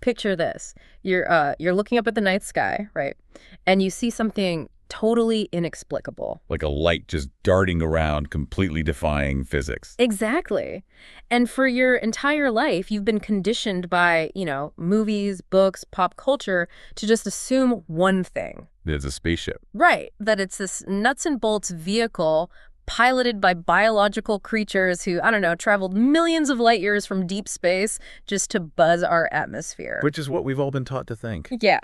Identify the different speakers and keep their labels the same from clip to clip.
Speaker 1: Picture this. You're looking up at the night sky, right? And you see something totally inexplicable.
Speaker 2: Like a light just darting around, completely defying physics.
Speaker 1: Exactly. And for your entire life, you've been conditioned by, movies, books, pop culture to just assume one thing.
Speaker 2: There's a spaceship.
Speaker 1: Right. That it's this nuts and bolts vehicle piloted by biological creatures who, I don't know, traveled millions of light years from deep space just to buzz our atmosphere.
Speaker 2: Which is what we've all been taught to think.
Speaker 1: Yeah.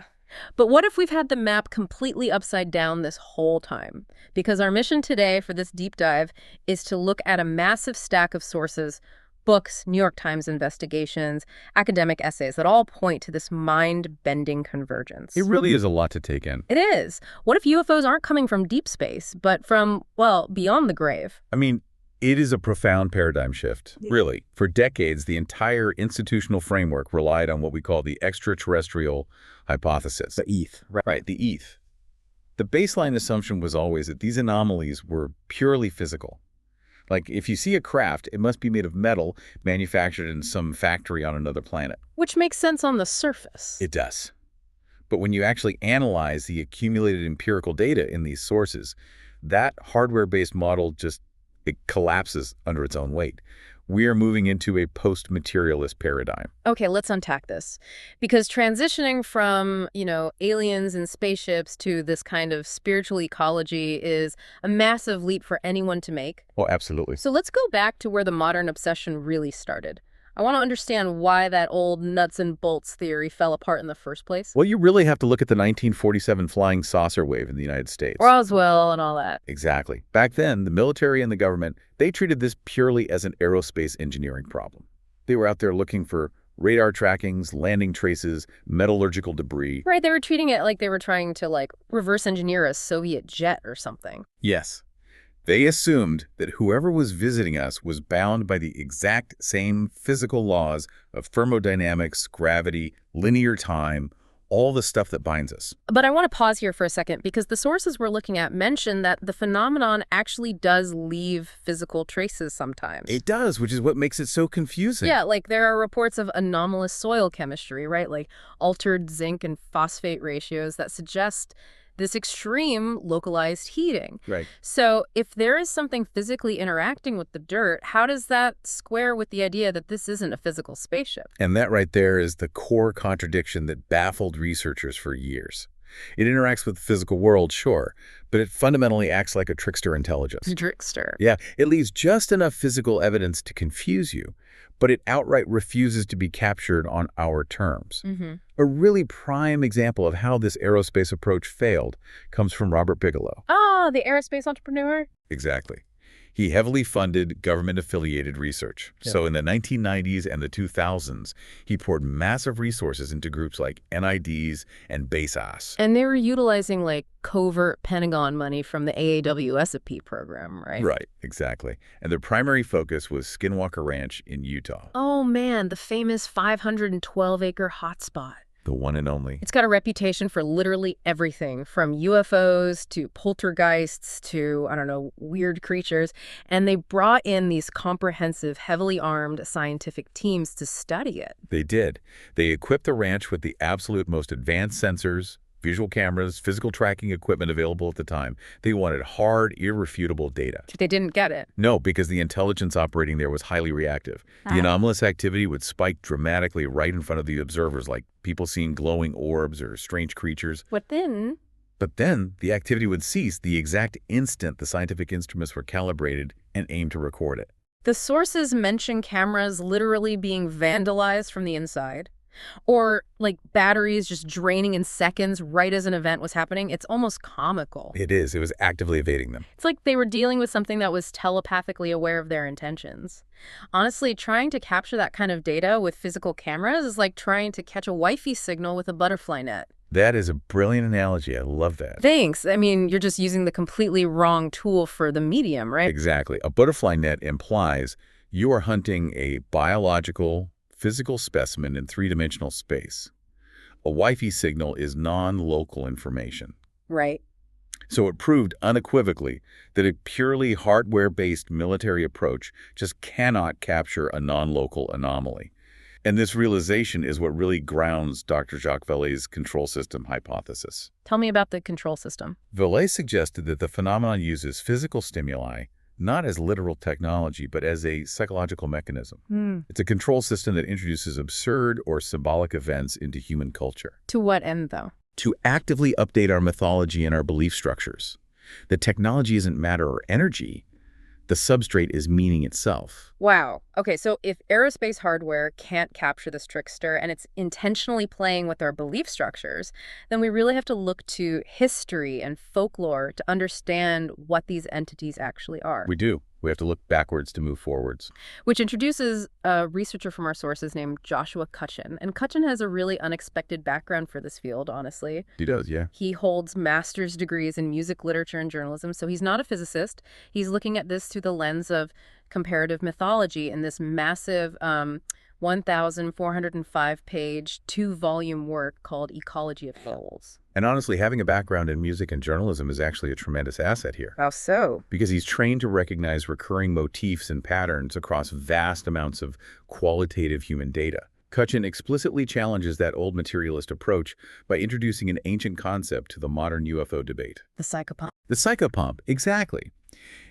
Speaker 1: But what if we've had the map completely upside down this whole time? Because our mission today for this deep dive is to look at a massive stack of sources, books, New York Times investigations, academic essays that all point to this mind-bending convergence.
Speaker 2: It really is a lot to take in.
Speaker 1: It is. What if UFOs aren't coming from deep space, but from, well, beyond the grave?
Speaker 2: I mean, it is a profound paradigm shift, really. For decades, the entire institutional framework relied on what we call the extraterrestrial hypothesis.
Speaker 3: The ETH.
Speaker 2: Right, the ETH. The baseline assumption was always that these anomalies were purely physical. Like, if you see a craft, it must be made of metal, manufactured in some factory on another planet.
Speaker 1: Which makes sense on the surface.
Speaker 2: It does. But when you actually analyze the accumulated empirical data in these sources, that hardware-based model it collapses under its own weight. We are moving into a post-materialist paradigm.
Speaker 1: Okay, let's unpack this. Because transitioning from, aliens and spaceships to this kind of spiritual ecology is a massive leap for anyone to make.
Speaker 2: Oh, absolutely.
Speaker 1: So let's go back to where the modern obsession really started. I want to understand why that old nuts and bolts theory fell apart in the first place.
Speaker 2: Well, you really have to look at the 1947 flying saucer wave in the United States.
Speaker 1: Roswell and all that.
Speaker 2: Exactly. Back then, the military and the government, they treated this purely as an aerospace engineering problem. They were out there looking for radar trackings, landing traces, metallurgical debris.
Speaker 1: Right, they were treating it like they were trying to, reverse engineer a Soviet jet or something.
Speaker 2: Yes. They assumed that whoever was visiting us was bound by the exact same physical laws of thermodynamics, gravity, linear time, all the stuff that binds us.
Speaker 1: But I want to pause here for a second because the sources we're looking at mention that the phenomenon actually does leave physical traces sometimes.
Speaker 2: It does, which is what makes it so confusing.
Speaker 1: Yeah, there are reports of anomalous soil chemistry, right? Like altered zinc and phosphate ratios that suggest this extreme localized heating.
Speaker 2: Right.
Speaker 1: So if there is something physically interacting with the dirt, how does that square with the idea that this isn't a physical spaceship?
Speaker 2: And that right there is the core contradiction that baffled researchers for years. It interacts with the physical world, sure, but it fundamentally acts like a trickster intelligence.
Speaker 1: Trickster.
Speaker 2: Yeah, it leaves just enough physical evidence to confuse you, but it outright refuses to be captured on our terms. A really prime example of how this aerospace approach failed comes from Robert Bigelow.
Speaker 1: Ah, the aerospace entrepreneur?
Speaker 2: Exactly. He heavily funded government-affiliated research.
Speaker 3: Yeah.
Speaker 2: So in the 1990s and the 2000s, he poured massive resources into groups like NIDs and BASAS.
Speaker 1: And they were utilizing covert Pentagon money from the AAWSAP program, right?
Speaker 2: Right, exactly. And their primary focus was Skinwalker Ranch in Utah.
Speaker 1: Oh man, the famous 512-acre hotspot.
Speaker 2: The one and only.
Speaker 1: It's got a reputation for literally everything, from UFOs to poltergeists to, I don't know, weird creatures. And they brought in these comprehensive, heavily armed scientific teams to study it.
Speaker 2: They did. They equipped the ranch with the absolute most advanced sensors, visual cameras, physical tracking equipment available at the time. They wanted hard, irrefutable data.
Speaker 1: They didn't get it.
Speaker 2: No, because the intelligence operating there was highly reactive. The anomalous activity would spike dramatically right in front of the observers, like people seeing glowing orbs or strange creatures.
Speaker 1: But then
Speaker 2: the activity would cease the exact instant the scientific instruments were calibrated and aimed to record it.
Speaker 1: the sources mention cameras literally being vandalized from the inside. Or, batteries just draining in seconds right as an event was happening. It's almost comical.
Speaker 2: It is. It was actively evading them.
Speaker 1: It's like they were dealing with something that was telepathically aware of their intentions. Honestly, trying to capture that kind of data with physical cameras is like trying to catch a Wi-Fi signal with a butterfly net.
Speaker 2: That is a brilliant analogy. I love that.
Speaker 1: Thanks. I mean, you're just using the completely wrong tool for the medium, right?
Speaker 2: Exactly. A butterfly net implies you are hunting a biological, physical specimen in three-dimensional space. A Wi-Fi signal is non-local information.
Speaker 1: Right.
Speaker 2: So it proved unequivocally that a purely hardware-based military approach just cannot capture a non-local anomaly. And this realization is what really grounds Dr. Jacques Vallée's control system hypothesis.
Speaker 1: Tell me about the control system.
Speaker 2: Vallée suggested that the phenomenon uses physical stimuli not as literal technology, but as a psychological mechanism. It's a control system that introduces absurd or symbolic events into human culture.
Speaker 1: To what end, though?
Speaker 2: To actively update our mythology and our belief structures. The technology isn't matter or energy. The substrate is meaning itself.
Speaker 1: Wow. Okay, so if aerospace hardware can't capture this trickster and it's intentionally playing with our belief structures, then we really have to look to history and folklore to understand what these entities actually are.
Speaker 2: We do. We have to look backwards to move forwards.
Speaker 1: Which introduces a researcher from our sources named Joshua Cutchin. And Cutchin has a really unexpected background for this field, honestly.
Speaker 2: He does, yeah.
Speaker 1: He holds master's degrees in music, literature, and journalism, so he's not a physicist. He's looking at this through the lens of comparative mythology in this massive 1,405-page, 2-volume work called Ecology of Souls.
Speaker 2: And honestly, having a background in music and journalism is actually a tremendous asset here.
Speaker 1: How so?
Speaker 2: Because he's trained to recognize recurring motifs and patterns across vast amounts of qualitative human data. Cutchin explicitly challenges that old materialist approach by introducing an ancient concept to the modern UFO debate.
Speaker 1: The psychopomp.
Speaker 2: The psychopomp, exactly.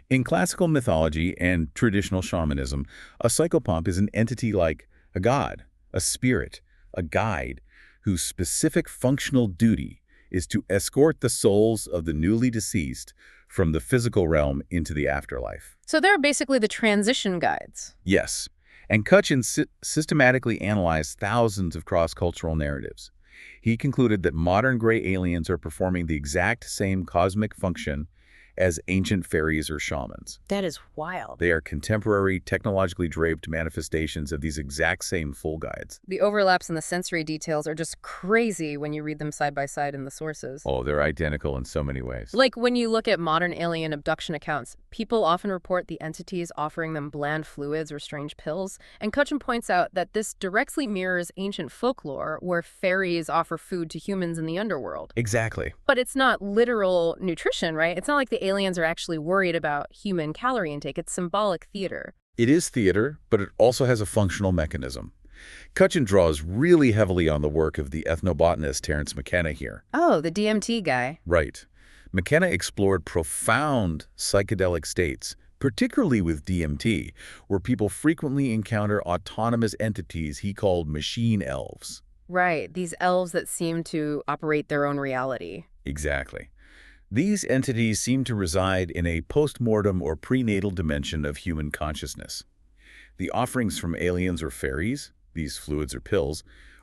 Speaker 2: In classical mythology and traditional shamanism, a psychopomp is an entity like a god, a spirit, a guide, whose specific functional duty is to escort the souls of the newly deceased from the physical realm into the afterlife.
Speaker 1: So they're basically the transition guides.
Speaker 2: Yes, and Cutchin systematically analyzed thousands of cross-cultural narratives. He concluded that modern gray aliens are performing the exact same cosmic function as ancient fairies or shamans.
Speaker 1: That is wild.
Speaker 2: They are contemporary, technologically draped manifestations of these exact same full guides.
Speaker 1: The overlaps in the sensory details are just crazy when you read them side by side in the sources.
Speaker 2: Oh, they're identical in so many ways.
Speaker 1: Like when you look at modern alien abduction accounts, people often report the entities offering them bland fluids or strange pills. And Cutchin points out that this directly mirrors ancient folklore where fairies offer food to humans in the underworld.
Speaker 2: Exactly.
Speaker 1: But it's not literal nutrition, right? It's not like the aliens are actually worried about human calorie intake. It's symbolic theater.
Speaker 2: It is theater, but it also has a functional mechanism. Cutchin draws really heavily on the work of the ethnobotanist Terence McKenna here.
Speaker 1: Oh, the DMT guy.
Speaker 2: Right. McKenna explored profound psychedelic states, particularly with DMT, where people frequently encounter autonomous entities he called machine elves.
Speaker 1: Right, these elves that seem to operate their own reality.
Speaker 2: Exactly. These entities seem to reside in a post-mortem or prenatal dimension of human consciousness. The offerings from aliens or fairies, these fluids or pills,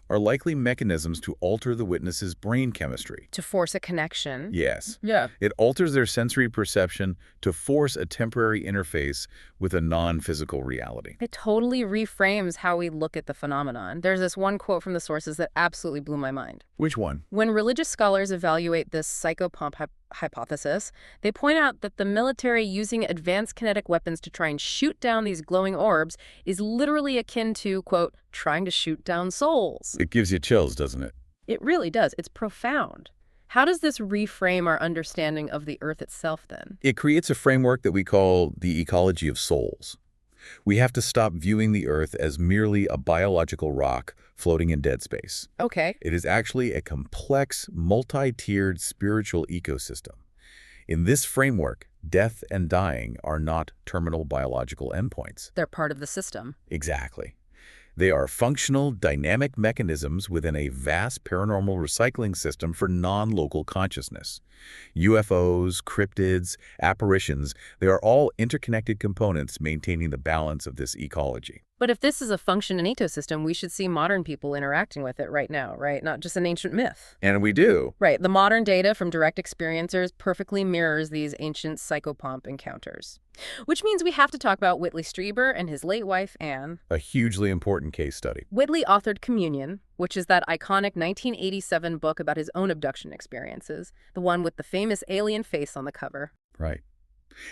Speaker 2: are likely mechanisms to alter the witness's brain chemistry.
Speaker 1: To force a connection.
Speaker 2: Yes.
Speaker 1: Yeah.
Speaker 2: It alters their sensory perception to force a temporary interface with a non-physical reality.
Speaker 1: It totally reframes how we look at the phenomenon. There's this one quote from the sources that absolutely blew my mind.
Speaker 2: Which one?
Speaker 1: When religious scholars evaluate this psychopomp hypothesis, they point out that the military using advanced kinetic weapons to try and shoot down these glowing orbs is literally akin to, quote, trying to shoot down souls.
Speaker 2: It gives you chills, doesn't it?
Speaker 1: It really does. It's profound. How does this reframe our understanding of the Earth itself, then?
Speaker 2: It creates a framework that we call the ecology of souls. We have to stop viewing the Earth as merely a biological rock floating in dead space.
Speaker 1: Okay.
Speaker 2: It is actually a complex, multi-tiered spiritual ecosystem. In this framework, death and dying are not terminal biological endpoints.
Speaker 1: They're part of the system.
Speaker 2: Exactly. They are functional, dynamic mechanisms within a vast paranormal recycling system for non-local consciousness. UFOs, cryptids, apparitions, they are all interconnected components maintaining the balance of this ecology.
Speaker 1: But if this is a function in ecosystem, we should see modern people interacting with it right now, right? Not just an ancient myth.
Speaker 2: And we do.
Speaker 1: Right. The modern data from direct experiencers perfectly mirrors these ancient psychopomp encounters. Which means we have to talk about Whitley Strieber and his late wife, Anne.
Speaker 2: A hugely important case study.
Speaker 1: Whitley authored Communion, which is that iconic 1987 book about his own abduction experiences, the one with the famous alien face on the cover.
Speaker 2: Right.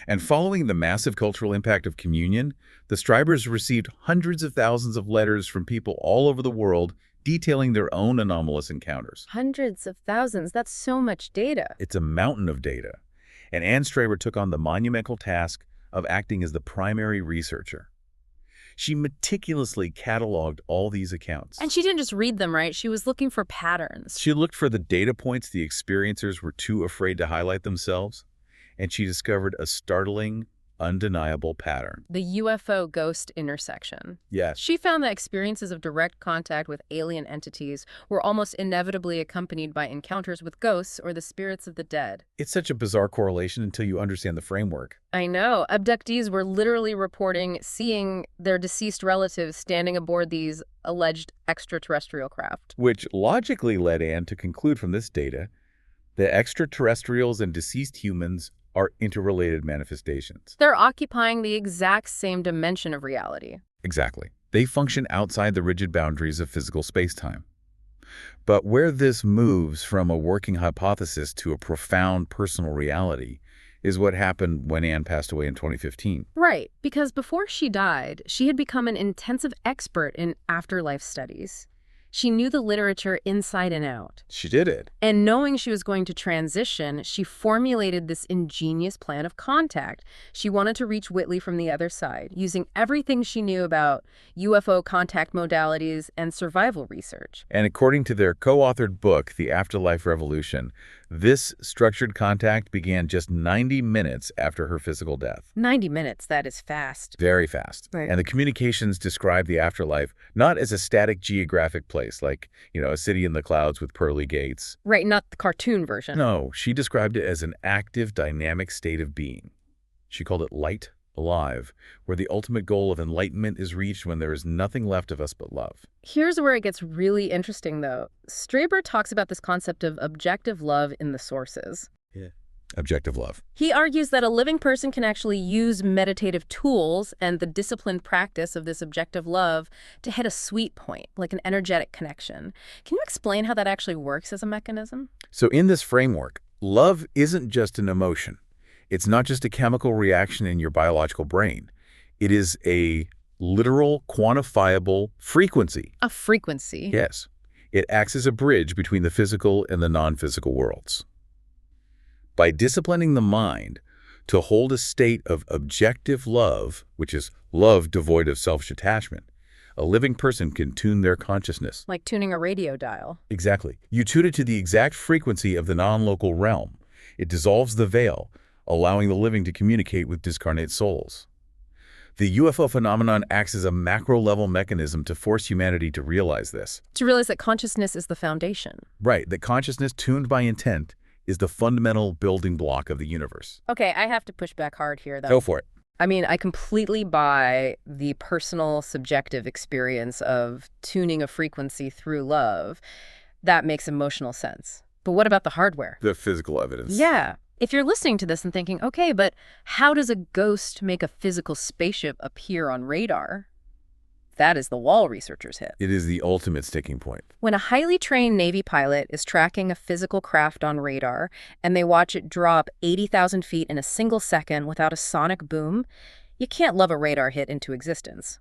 Speaker 2: And following the massive cultural impact of Communion, the Striebers received hundreds of thousands of letters from people all over the world detailing their own anomalous encounters.
Speaker 1: Hundreds of thousands. That's so much data.
Speaker 2: It's a mountain of data. And Anne Strieber took on the monumental task of acting as the primary researcher. She meticulously cataloged all these accounts.
Speaker 1: And she didn't just read them, right? She was looking for patterns.
Speaker 2: She looked for the data points the experiencers were too afraid to highlight themselves, and she discovered a startling, undeniable pattern.
Speaker 1: The UFO ghost intersection.
Speaker 2: Yes.
Speaker 1: She found that experiences of direct contact with alien entities were almost inevitably accompanied by encounters with ghosts or the spirits of the dead.
Speaker 2: It's such a bizarre correlation until you understand the framework.
Speaker 1: I know. Abductees were literally reporting seeing their deceased relatives standing aboard these alleged extraterrestrial craft.
Speaker 2: Which logically led Anne to conclude from this data that extraterrestrials and deceased humans are interrelated manifestations.
Speaker 1: They're occupying the exact same dimension of reality.
Speaker 2: Exactly. They function outside the rigid boundaries of physical space-time. But where this moves from a working hypothesis to a profound personal reality is what happened when Anne passed away in 2015.
Speaker 1: Right, because before she died, she had become an intensive expert in afterlife studies. She knew the literature inside and out.
Speaker 2: She did it.
Speaker 1: And knowing she was going to transition, she formulated this ingenious plan of contact. She wanted to reach Whitley from the other side, using everything she knew about UFO contact modalities and survival research.
Speaker 2: And according to their co-authored book, The Afterlife Revolution, this structured contact began just 90 minutes after her physical death.
Speaker 1: 90 minutes, that is fast.
Speaker 2: Very fast.
Speaker 1: Right.
Speaker 2: And the communications describe the afterlife not as a static geographic place, like, a city in the clouds with pearly gates.
Speaker 1: Right, not the cartoon version.
Speaker 2: No, she described it as an active, dynamic state of being. She called it light alive, where the ultimate goal of enlightenment is reached when there is nothing left of us but love.
Speaker 1: Here's where it gets really interesting, though. Straber talks about this concept of objective love in the sources.
Speaker 2: Yeah. Objective love.
Speaker 1: He argues that a living person can actually use meditative tools and the disciplined practice of this objective love to hit a sweet point, like an energetic connection. Can you explain how that actually works as a mechanism?
Speaker 2: So in this framework, love isn't just an emotion. It's not just a chemical reaction in your biological brain. It is a literal, quantifiable frequency.
Speaker 1: A frequency?
Speaker 2: Yes. It acts as a bridge between the physical and the non-physical worlds. By disciplining the mind to hold a state of objective love, which is love devoid of selfish attachment, a living person can tune their consciousness.
Speaker 1: Like tuning a radio dial.
Speaker 2: Exactly. You tune it to the exact frequency of the non-local realm. It dissolves the veil, allowing the living to communicate with discarnate souls. The UFO phenomenon acts as a macro-level mechanism to force humanity to realize this.
Speaker 1: To realize that consciousness is the foundation.
Speaker 2: Right, that consciousness tuned by intent is the fundamental building block of the universe.
Speaker 1: Okay, I have to push back hard here, though.
Speaker 2: Go for it.
Speaker 1: I mean, I completely buy the personal, subjective experience of tuning a frequency through love. That makes emotional sense. But what about the hardware?
Speaker 2: The physical evidence.
Speaker 1: Yeah. If you're listening to this and thinking, okay, but how does a ghost make a physical spaceship appear on radar? That is the wall researchers hit.
Speaker 2: It is the ultimate sticking point.
Speaker 1: When a highly trained Navy pilot is tracking a physical craft on radar and they watch it drop 80,000 feet in a single second without a sonic boom, you can't love a radar hit into existence.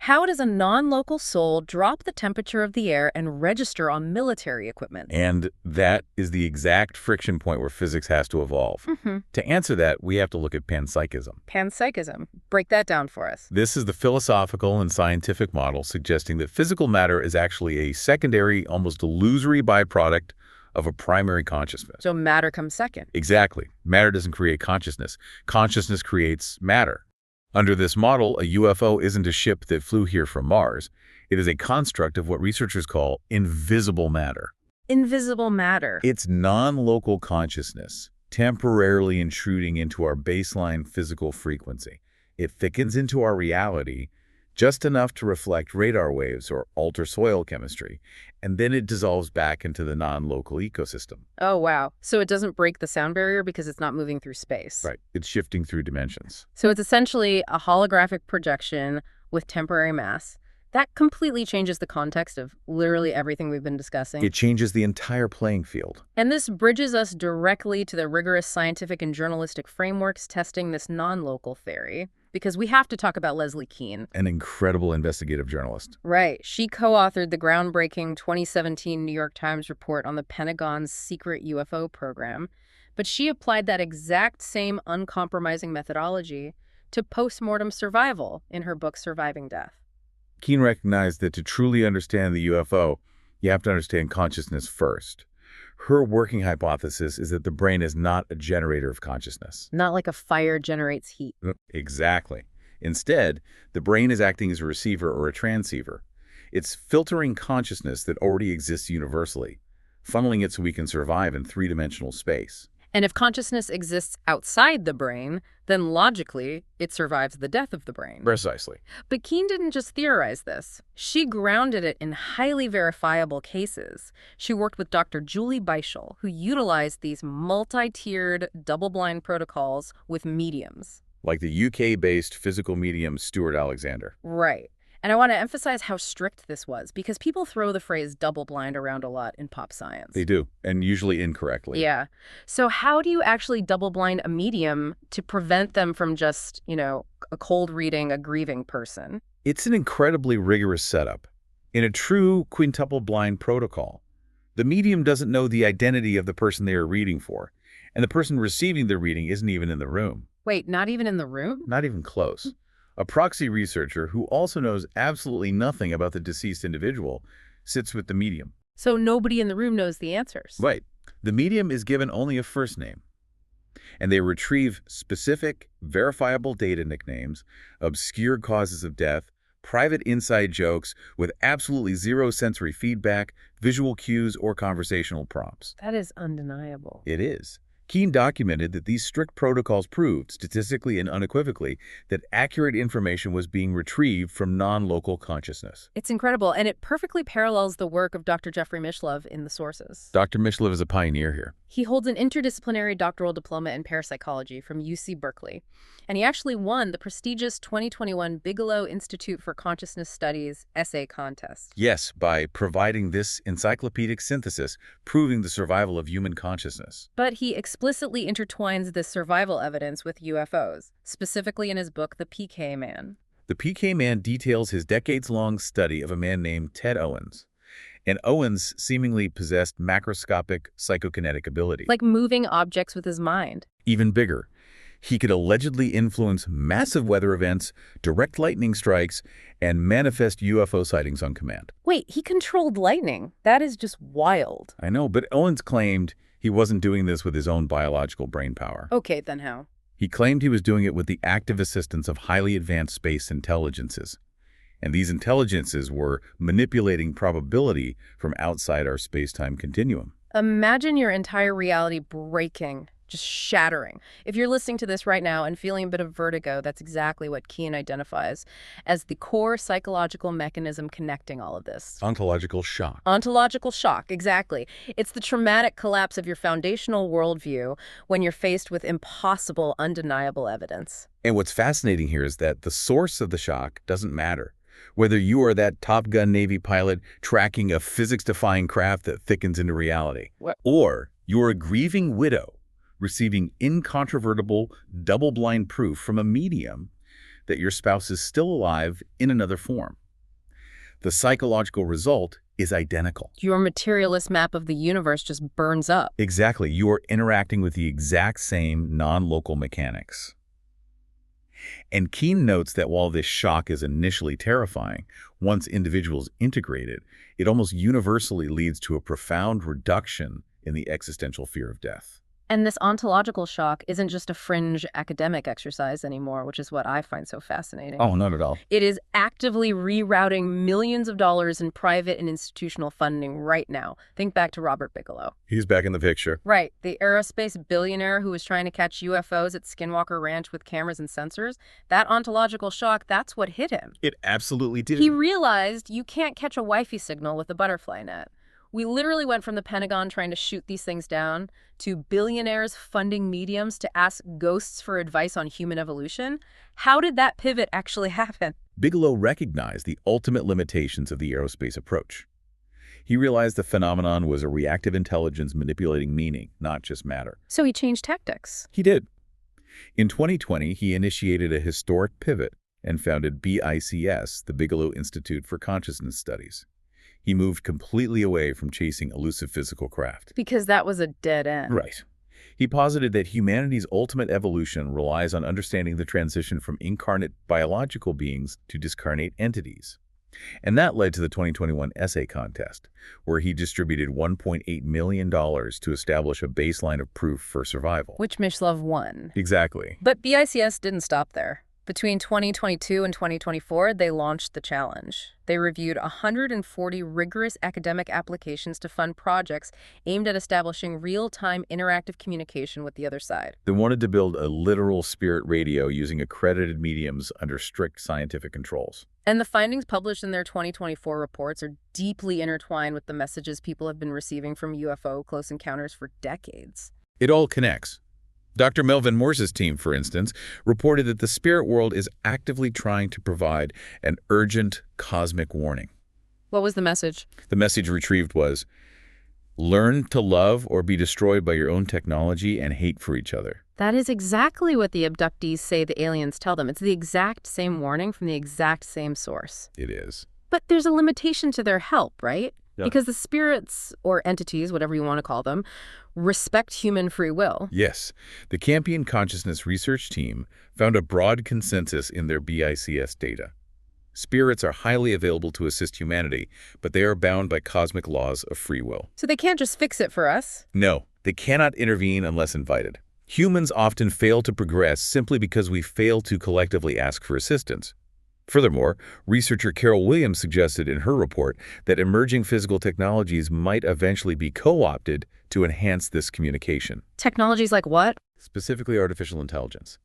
Speaker 1: How does a non-local soul drop the temperature of the air and register on military equipment?
Speaker 2: And that is the exact friction point where physics has to evolve. To answer that, we have to look at panpsychism.
Speaker 1: Panpsychism. Break that down for us.
Speaker 2: This is the philosophical and scientific model suggesting that physical matter is actually a secondary, almost illusory byproduct of a primary consciousness.
Speaker 1: So matter comes second.
Speaker 2: Exactly. Matter doesn't create consciousness. Consciousness creates matter. Under this model, a UFO isn't a ship that flew here from Mars. It is a construct of what researchers call invisible matter.
Speaker 1: Invisible matter.
Speaker 2: It's non-local consciousness, temporarily intruding into our baseline physical frequency. It thickens into our reality just enough to reflect radar waves or alter soil chemistry, and then it dissolves back into the non-local ecosystem.
Speaker 1: Oh, wow. So it doesn't break the sound barrier because it's not moving through space.
Speaker 2: Right. It's shifting through dimensions.
Speaker 1: So it's essentially a holographic projection with temporary mass. That completely changes the context of literally everything we've been discussing.
Speaker 2: It changes the entire playing field.
Speaker 1: And this bridges us directly to the rigorous scientific and journalistic frameworks testing this non-local theory. Because we have to talk about Leslie Kean.
Speaker 2: An incredible investigative journalist.
Speaker 1: Right. She co-authored the groundbreaking 2017 New York Times report on the Pentagon's secret UFO program. But she applied that exact same uncompromising methodology to postmortem survival in her book Surviving Death.
Speaker 2: Keen recognized that to truly understand the UFO, you have to understand consciousness first. Her working hypothesis is that the brain is not a generator of consciousness.
Speaker 1: Not like a fire generates heat.
Speaker 2: Exactly. Instead, the brain is acting as a receiver or a transceiver. It's filtering consciousness that already exists universally, funneling it so we can survive in three-dimensional space.
Speaker 1: And if consciousness exists outside the brain, then logically, it survives the death of the brain.
Speaker 2: Precisely.
Speaker 1: But Keen didn't just theorize this. She grounded it in highly verifiable cases. She worked with Dr. Julie Beischel, who utilized these multi-tiered, double-blind protocols with mediums.
Speaker 2: Like the UK-based physical medium Stuart Alexander.
Speaker 1: Right. And I want to emphasize how strict this was, because people throw the phrase double-blind around a lot in pop science.
Speaker 2: They do, and usually incorrectly.
Speaker 1: Yeah. So how do you actually double-blind a medium to prevent them from just, a cold reading a grieving person?
Speaker 2: It's an incredibly rigorous setup. In a true quintuple-blind protocol, the medium doesn't know the identity of the person they are reading for, and the person receiving the reading isn't even in the room.
Speaker 1: Wait, not even in the room?
Speaker 2: Not even close. A proxy researcher who also knows absolutely nothing about the deceased individual sits with the medium.
Speaker 1: So nobody in the room knows the answers.
Speaker 2: Right. The medium is given only a first name, and they retrieve specific, verifiable data nicknames, obscure causes of death, private inside jokes with absolutely zero sensory feedback, visual cues, or conversational prompts.
Speaker 1: That is undeniable.
Speaker 2: It is. Keen documented that these strict protocols proved, statistically and unequivocally, that accurate information was being retrieved from non-local consciousness.
Speaker 1: It's incredible, and it perfectly parallels the work of Dr. Jeffrey Mishlove in the sources.
Speaker 2: Dr. Mishlove is a pioneer here.
Speaker 1: He holds an interdisciplinary doctoral diploma in parapsychology from UC Berkeley, and he actually won the prestigious 2021 Bigelow Institute for Consciousness Studies essay contest.
Speaker 2: Yes, by providing this encyclopedic synthesis proving the survival of human consciousness.
Speaker 1: But he explicitly intertwines this survival evidence with UFOs, specifically in his book, The PK Man.
Speaker 2: The PK Man details his decades-long study of a man named Ted Owens. And Owens seemingly possessed macroscopic psychokinetic ability.
Speaker 1: Like moving objects with his mind.
Speaker 2: Even bigger. He could allegedly influence massive weather events, direct lightning strikes, and manifest UFO sightings on command.
Speaker 1: Wait, he controlled lightning? That is just wild.
Speaker 2: I know, but Owens claimed he wasn't doing this with his own biological brain power.
Speaker 1: Okay, then how?
Speaker 2: He claimed he was doing it with the active assistance of highly advanced space intelligences. And these intelligences were manipulating probability from outside our space-time continuum.
Speaker 1: Imagine your entire reality breaking, just shattering. If you're listening to this right now and feeling a bit of vertigo, that's exactly what Keen identifies as the core psychological mechanism connecting all of this.
Speaker 2: Ontological shock.
Speaker 1: Ontological shock, exactly. It's the traumatic collapse of your foundational worldview when you're faced with impossible, undeniable evidence.
Speaker 2: And what's fascinating here is that the source of the shock doesn't matter. Whether you are that Top Gun Navy pilot tracking a physics-defying craft that thickens into reality, or you're a grieving widow receiving incontrovertible, double-blind proof from a medium that your spouse is still alive in another form. The psychological result is identical.
Speaker 1: Your materialist map of the universe just burns up.
Speaker 2: Exactly. You are interacting with the exact same non-local mechanics. And Keen notes that while this shock is initially terrifying, once individuals integrate it, it almost universally leads to a profound reduction in the existential fear of death.
Speaker 1: And this ontological shock isn't just a fringe academic exercise anymore, which is what I find so fascinating.
Speaker 2: Oh, not at all.
Speaker 1: It is actively rerouting millions of dollars in private and institutional funding right now. Think back to Robert Bigelow.
Speaker 2: He's back in the picture.
Speaker 1: Right. The aerospace billionaire who was trying to catch UFOs at Skinwalker Ranch with cameras and sensors. That ontological shock, that's what hit him.
Speaker 2: It absolutely did.
Speaker 1: He realized you can't catch a Wi-Fi signal with a butterfly net. We literally went from the Pentagon trying to shoot these things down to billionaires funding mediums to ask ghosts for advice on human evolution. How did that pivot actually happen?
Speaker 2: Bigelow recognized the ultimate limitations of the aerospace approach. He realized the phenomenon was a reactive intelligence manipulating meaning, not just matter.
Speaker 1: So he changed tactics.
Speaker 2: He did. In 2020, he initiated a historic pivot and founded BICS, the Bigelow Institute for Consciousness Studies. He moved completely away from chasing elusive physical craft.
Speaker 1: Because that was a dead end.
Speaker 2: Right. He posited that humanity's ultimate evolution relies on understanding the transition from incarnate biological beings to discarnate entities. And that led to the 2021 essay contest, where he distributed $1.8 million to establish a baseline of proof for survival.
Speaker 1: Which Mishlove won.
Speaker 2: Exactly.
Speaker 1: But BICS didn't stop there. Between 2022 and 2024, they launched the challenge. They reviewed 140 rigorous academic applications to fund projects aimed at establishing real-time interactive communication with the other side.
Speaker 2: They wanted to build a literal spirit radio using accredited mediums under strict scientific controls.
Speaker 1: And the findings published in their 2024 reports are deeply intertwined with the messages people have been receiving from UFO close encounters for decades.
Speaker 2: It all connects. Dr. Melvin Morse's team, for instance, reported that the spirit world is actively trying to provide an urgent cosmic warning.
Speaker 1: What was the message?
Speaker 2: The message retrieved was, learn to love or be destroyed by your own technology and hate for each other.
Speaker 1: That is exactly what the abductees say the aliens tell them. It's the exact same warning from the exact same source.
Speaker 2: It is.
Speaker 1: But there's a limitation to their help, right?
Speaker 2: Yeah.
Speaker 1: Because the spirits, or entities, whatever you want to call them, respect human free will.
Speaker 2: Yes. The Campion Consciousness Research Team found a broad consensus in their BICS data. Spirits are highly available to assist humanity, but they are bound by cosmic laws of free will.
Speaker 1: So they can't just fix it for us?
Speaker 2: No, they cannot intervene unless invited. Humans often fail to progress simply because we fail to collectively ask for assistance. Furthermore, researcher Carol Williams suggested in her report that emerging physical technologies might eventually be co-opted to enhance this communication.
Speaker 1: Technologies like what?
Speaker 2: Specifically artificial intelligence.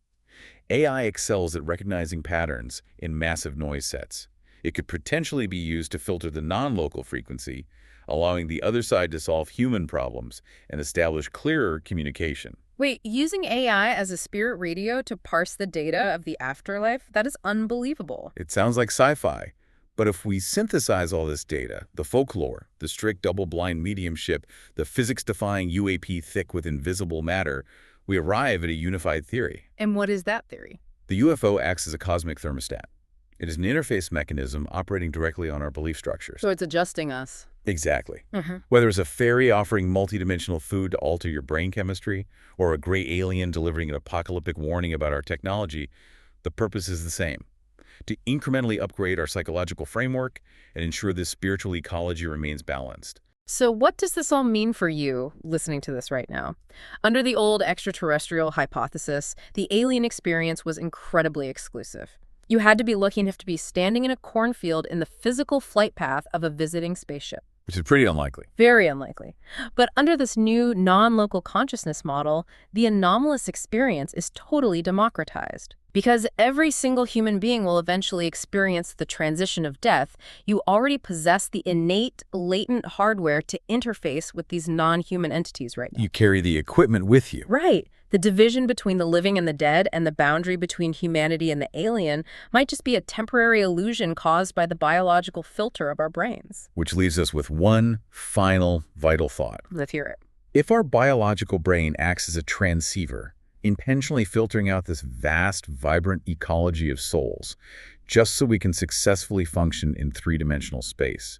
Speaker 2: AI excels at recognizing patterns in massive noise sets. It could potentially be used to filter the non-local frequency, allowing the other side to solve human problems and establish clearer communication.
Speaker 1: Wait, using AI as a spirit radio to parse the data of the afterlife? That is unbelievable.
Speaker 2: It sounds like sci-fi, but if we synthesize all this data, the folklore, the strict double-blind mediumship, the physics-defying UAP thick with invisible matter, we arrive at a unified theory.
Speaker 1: And what is that theory?
Speaker 2: The UFO acts as a cosmic thermostat. It is an interface mechanism operating directly on our belief structures.
Speaker 1: So it's adjusting us.
Speaker 2: Exactly.
Speaker 1: Mm-hmm.
Speaker 2: Whether it's a fairy offering multidimensional food to alter your brain chemistry, or a gray alien delivering an apocalyptic warning about our technology, the purpose is the same: to incrementally upgrade our psychological framework and ensure this spiritual ecology remains balanced.
Speaker 1: So what does this all mean for you, listening to this right now? Under the old extraterrestrial hypothesis, the alien experience was incredibly exclusive. You had to be lucky enough to be standing in a cornfield in the physical flight path of a visiting spaceship.
Speaker 2: Which is pretty unlikely.
Speaker 1: Very unlikely. But under this new non-local consciousness model, the anomalous experience is totally democratized. Because every single human being will eventually experience the transition of death, you already possess the innate, latent hardware to interface with these non-human entities right now.
Speaker 2: You carry the equipment with you.
Speaker 1: Right. The division between the living and the dead and the boundary between humanity and the alien might just be a temporary illusion caused by the biological filter of our brains.
Speaker 2: Which leaves us with one final vital thought.
Speaker 1: Let's hear it.
Speaker 2: If our biological brain acts as a transceiver, intentionally filtering out this vast, vibrant ecology of souls, just so we can successfully function in three-dimensional space,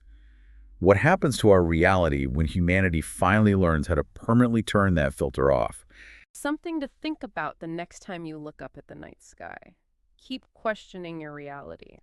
Speaker 2: what happens to our reality when humanity finally learns how to permanently turn that filter off?
Speaker 1: Something to think about the next time you look up at the night sky. Keep questioning your reality.